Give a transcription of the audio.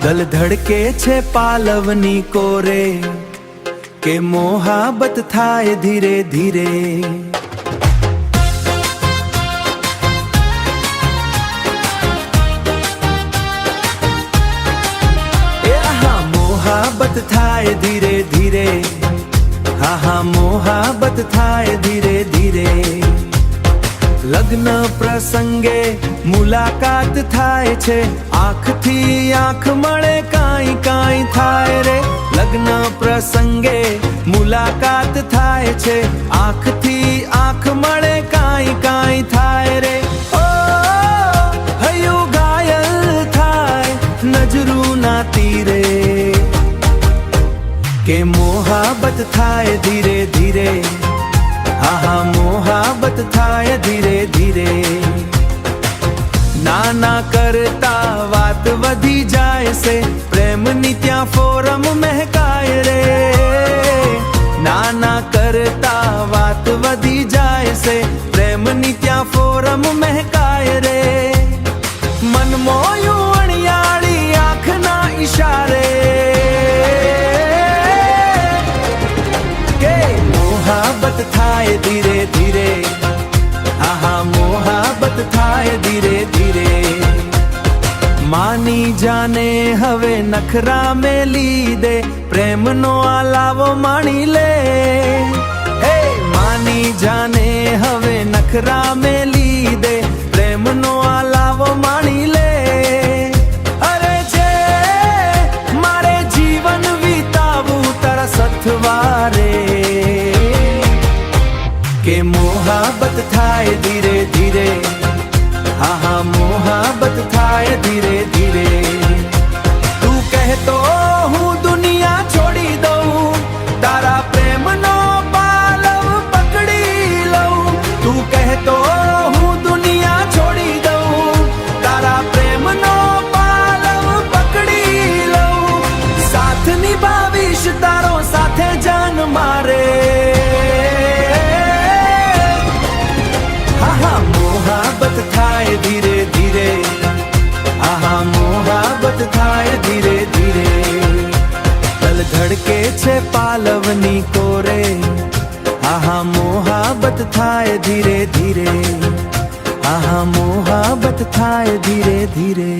દલ ધડકે છે પાલવની કોરે કે મોહાબત થાય ધીરે ધીરે. મોહાબત થાય ધીરે ધીરે, હા હા મોહાબત થાય ધીરે ધીરે. લગ્ન પ્રસંગે મુલાકાત થાય છે, આંખથી આંખ મળે કાંઈ કાંઈ થાય રે. લગ્ન પ્રસંગે મુલાકાત થાય છે, આંખથી આંખ મળે કાંઈ કાંઈ થાય રે. ઓ હૈયું ઘાયલ થાય નજરું ના તીરે કે મોહાબત થાય ધીરે ધીરે, હા હા મોહાબત થાય ધીરે ધીરે. નાના કરતા વાત વધી જાય છે, પ્રેમની ત્યાં ફોરમ મહેકાય રે. નાના કરતા વાત વધી જાય છે, પ્રેમની ત્યાં ફોરમ મહેકાય રે. મન મોયું અણિયાળી આંખના ઈશારે મોહાબત થાય ધીરે ધીરે, હા હા મોહાબત થાય ધીરે ધીરે. માની જાને હવે નખરા મેલી દે, પ્રેમનો આલાવો માણી લે. હે માની જાને હવે નખરા મેલી દે, પ્રેમનો આલાવો માણી લે. અરે છે મારે જીવન વિતાવું તારા સથવારે કે મોહાબત થાય ધીરે ધીરે, હા હા મોહાબત થાય ધીરે ધીરે. તું કહેતો હું દુનિયા છોડી દઉં, તારા પ્રેમનો પાલવ પકડી લઉં. તું કહેતો હું દુનિયા છોડી દઉં, તારા પ્રેમનો પાલવ પકડી લઉં. સાથ નિભાવીશ તારો સાથે જાન મારે. મોહાબત થાય ધીરે ધીરે, હા હા મોહાબત થાય ધીરે ધીરે. દલ ધડકે છે પાલવની કોરે, હા હા મોહાબત થાય ધીરે ધીરે, હા હા મોહાબત થાય ધીરે ધીરે.